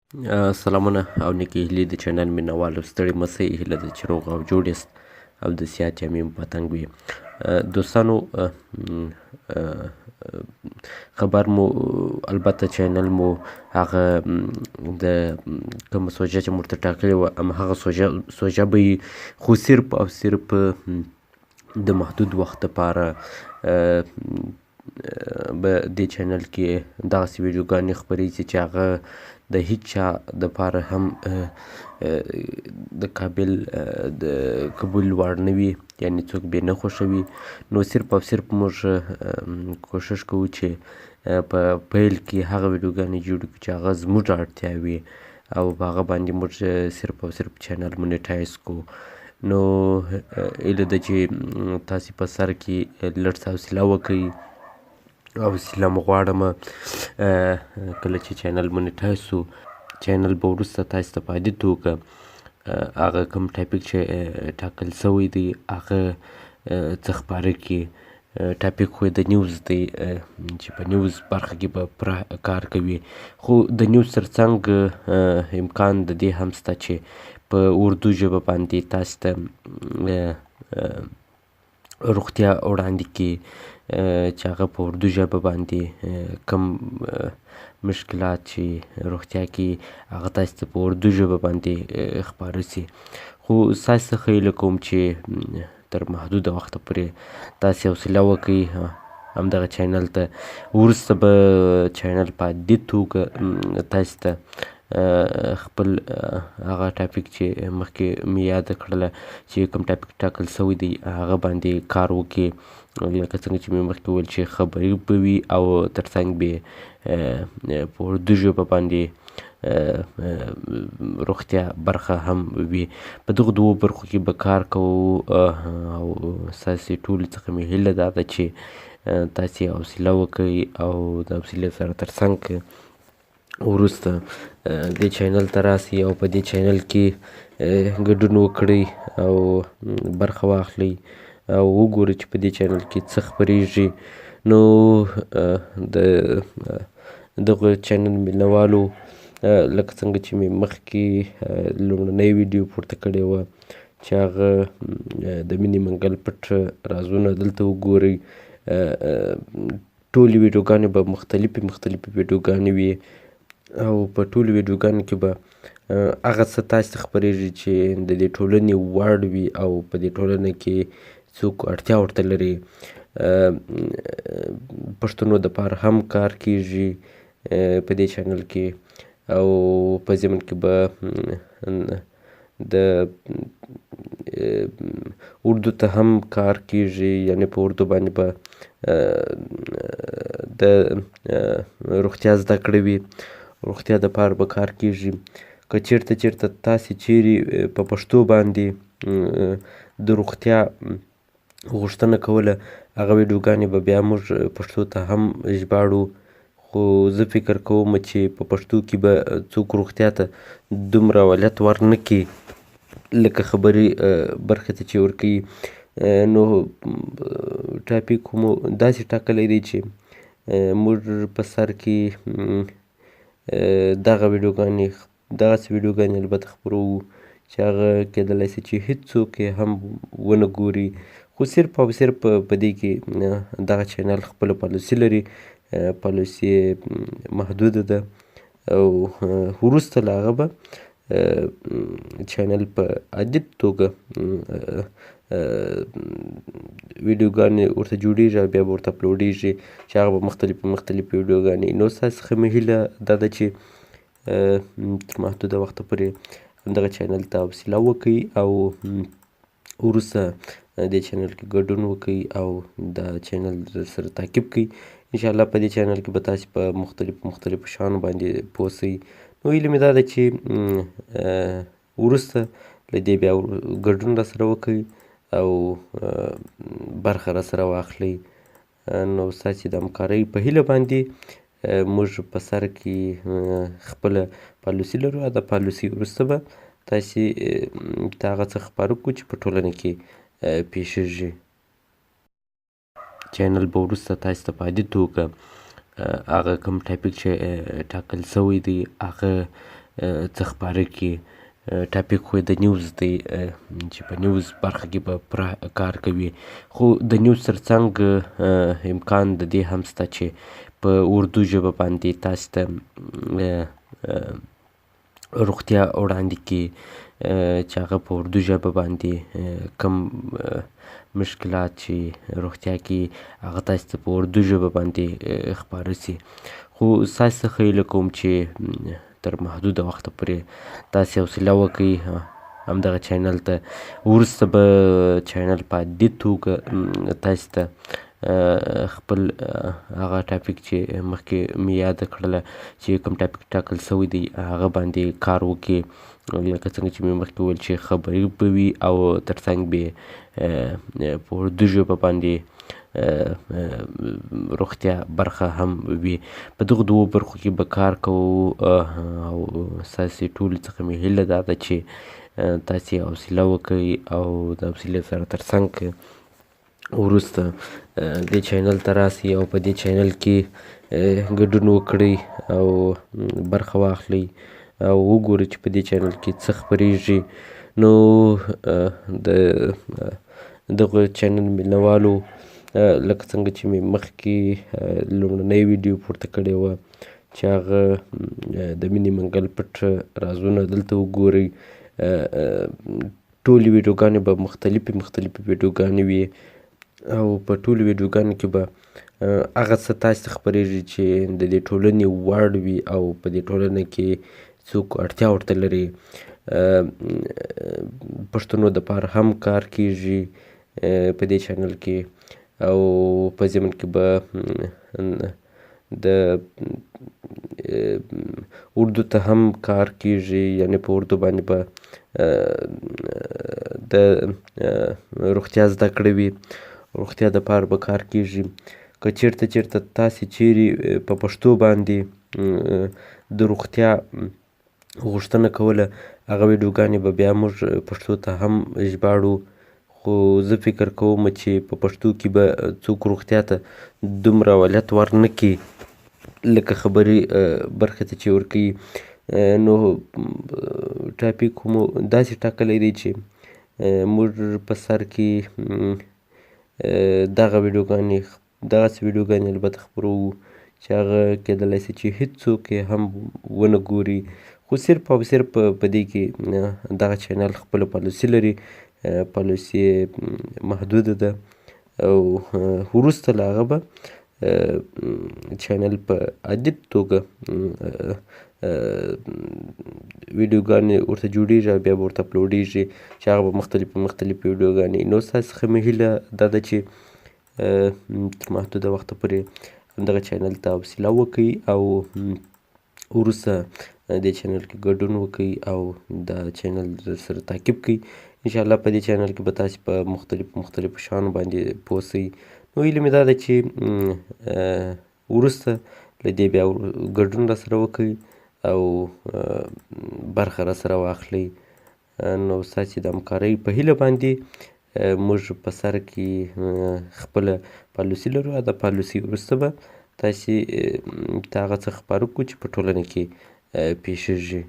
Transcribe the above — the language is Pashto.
سلامونه او نیکې هیلې د چینل مینوالو ستړي مه سئ. هیله ده چې روغ او جوړ یاست او د صحت جامې مو په تنګ وي. دوستانو خبر مو البته چینل مو هغه د کومه سوژه چې موږ ورته ټاکلې وه همهغه سوژه به وي، خو صرف او صرف د محدود وخت دپاره به دې چینل کې دغسې ویډیوګانې خپریږي چې هغه د هیچ چا دپاره هم د قابل د قبول وړ نه وي، یعنې څوک بې نه خوښوي. نو صرف او صرف موږ کوښښ کوو چې په پیل کې هغه ویډیوګانې جوړې کړو چې هغه زموږ اړتیا وي او په هغه باندې موږ صرف او صرف چینل مونیټایز کړو. نو هیله ده چې تاسې په سر کې لږ څه حوصله وکړئ. حوصله مو غواړمه. کله چې چینل مونیټایز شو، چینل به وروسته تاسې ته په عادي توګه هغه کوم ټاپک چې ټاکل سوی دی هغه څه خپاره کړي. ټاپک خو د نیوز دی چې په نیوز برخه کې به پوره کار کوي، خو د نیوز ترڅنګ امکان د دې هم شته چې په اردو ژبه باندې تاسې ته روغتیا وړاندې کړي چې هغه په اردو ژبه باندې کوم مشکلات چې روغتیا کې هغه تاسې ته په اردو ژبه باندې خپاره شي. خو ستاسې څخه هیله کوم چې تر محدوده وخته پورې تاسې حوصله وکړئ همدغه چینل ته. وروسته به چینل په عادي توګه تاسې ته خپل هغه ټاپک چې مخکې مې یاده کړله چې کوم ټاپک ټاکل سوی دی هغه باندې کار وکړي، لکه څنګه چې مې مخکې وویل چې خبري به وي او ترڅنګ به په اردو ژبه باندې روغتیا برخه هم وي. په دغو دوو برخو کې به کار کوو او ستاسې ټولو څخه مې هیله دا ده چې تاسې حوصله وکړئ او د حوصلې سره ترڅنګ وروسته دې چینل ته راسئ او په دې چینل کې ګډون وکړئ او برخه واخلئ او وګورئ چې په دې چینل کې څه خپریږي. نو د دغه چینل مینوالو لکه څنګه چې مې مخکې لومړنۍ ویډیو پورته کړې وه چې هغه د مینې منګل پټ رازونه دلته وګورئ. ټولې ویډیوګانې به مختلفې ویډیوګانې وي او په ټولو ویډیوګانو کې به هغه څه تاسې ته خپریږي چې د دې ټولنې وړ وي او په دې ټولنه کې څوک اړتیا ورته لري. پښتنو دپاره هم کار کیږي په دې چینل کې او په ضمن کې به د اردو ته هم کار کیږي، یعنې په اردو باندې به د روغتیا زده کړې وي، روغتیا دپاره به کار کیږي. که چیرته تاسې چیرې په پښتو باندې د روغتیا غوښتنه کوله هغه ویډیوګانې به بیا موږ پښتو ته هم ژباړو، خو زه فکر کوم چې په پښتو کې به څوک روغتیا ته دومره اولویت ورنه کړي لکه خبري برخې ته چې ورکوي. نو ټاپک مو داسې ټاکلی دی چې موږ په سر کې دغسې ویډیوګانې البته خپروو چې هغه کیدلی شي چې هیڅوک یې هم ونه ګوري، خو صرف او صرف په دې کې دغه چینل خپله پالیسي لري، پالیسي یې محدوده ده او وروسته له هغه به چینل په عادي توګه ویډیوګانې ورته جوړیږي او بیا به ورته اپلوډیږي چې هغه به مختلفې ویډیوګانې. نو ستاسې څخه مې هیله دا ده چې تر محدوده وخته پورې همدغه چینل ته حوصله وکړئ او وروسته دې چینل کې ګډون وکړئ او دا چینل سره تعقیب کړئ. انشاءالله په دې چینل کې به تاسې په مختلفو شیانو باندې پوه شئ. نو هیله مې دا ده چې وروسته له دې بیا ګډون راسره وکړئ او برخه راسره واخلئ. نو ستاسې د همکارۍ په هیله باندې موږ په سر کې خپله پالیسي لرو او د پالیسي وروسته به تاسې ته هغه څه خپاره کړو چې په ټولنه کې پیښیږي. چینل به وروسته تاسې ته په عادي توګه هغه کوم ټاپک چې ټاکل سوی دی هغه څه خپاره کړي. ټاپک خو د نیوز دی چې په نیوز برخه کې به پوره کار کوي، خو د نیوز ترڅنګ امکان د دې هم شته چې په اردو ژبه باندې تاسو ته روغتیا وړاندې کړي چې هغه په اردو ژبه باندې کوم مشکلات چې روغتیا کې هغه تاسو ته په اردو ژبه باندې خپاره سي. خو ستاسو څخه هیله کوم چې تر محدوده وخته پورې تاسې حوصله وکړئ همدغه چینل ته. وروسته به چینل په عادي توګه تاسو ته خپل هغه ټاپک چې مخکې مې یاده کړله چې کوم ټاپک ټاکل سوی دی هغه باندې کار وکړي، لکه څنګه چې مې مخکې وویل چې خبري به وي او ترڅنګ به په اردو ژبه باندې روغتیا برخه هم وي. په دغو دوو برخو کې به کار کوو او ستاسې ټولو څخه مې هیله دا ده چې تاسې حوصله وکړئ او د حوصلې سره ترڅنګ وروسته دې چینل ته راسئ او په دې چینل کې ګډون وکړئ او برخه واخلئ او وګورئ چې په دې چینل کې څه خپریږي. نو د دغه چینل مینوالو لکه څنګه چې مې مخکې لومړنۍ ویډیو پورته کړې وه چې هغه د مینې منګل پټ رازونه دلته وګورئ. ټولې ویډیوګانې به مختلفې ویډیوګانې وي او په ټولو ویډیوګانو کې به هغه څه تاسو ته خپریږي چې د دې ټولنې وړ وي او په دې ټولنه کې څوک اړتیا ورته لري. پښتنو دپاره هم کار کیږي په دې چینل کې او په ضمن کې به د اردو ته هم کار کیږي، یعنې په اردو باندې به د روغتیا زده کړې وي، روغتیا دپاره به کار کیږي. که چیرته تاسې چیرې په پښتو باندې د روغتیا غوښتنه کوله هغه ویډیوګانې به بیا موږ پښتو ته هم ژباړو، خو زه فکر کوم چې په پښتو کې به څوک روغتیا ته دومره اولویت ورنه کړي لکه خبري برخې ته چې ورکوي. نو ټاپک مو داسې ټاکلی دی چې موږ په سر کې دغسې ویډیوګانې البته خپروو چې هغه کیدلی شي چې هیڅوک یې هم ونه ګوري، خو صرف او صرف په دې کې دغه چینل خپله پالیسي لري، پالیسي یې محدوده ده او وروسته له هغه به چینل په عادي توګه ویډیوګانې ورته جوړیږي او بیا به ورته اپلوډیږي چې هغه به مختلفې ویډیوګانې. نو ستاسو څخه مې هیله دا ده چې تر محدوده وخته پورې همدغه چینل ته حوصله وکړئ او وروسته دې چینل کې ګډون وکړئ او دا چینل سره تعقیب کړئ. انشاءالله په دې چینل کې به تاسې په مختلفو شیانو باندې پوه شئ. نو هیله مې دا ده چې وروسته له دې بیا ګډون راسره وکړئ او برخه راسره واخلئ. نو ستاسې د همکارۍ په هیله باندې موږ په سر کې خپله پالیسي لرو او د پالیسي وروسته به تاسې ته هغه څه خپاره کړو چې په ټولنه کې پیښیږي.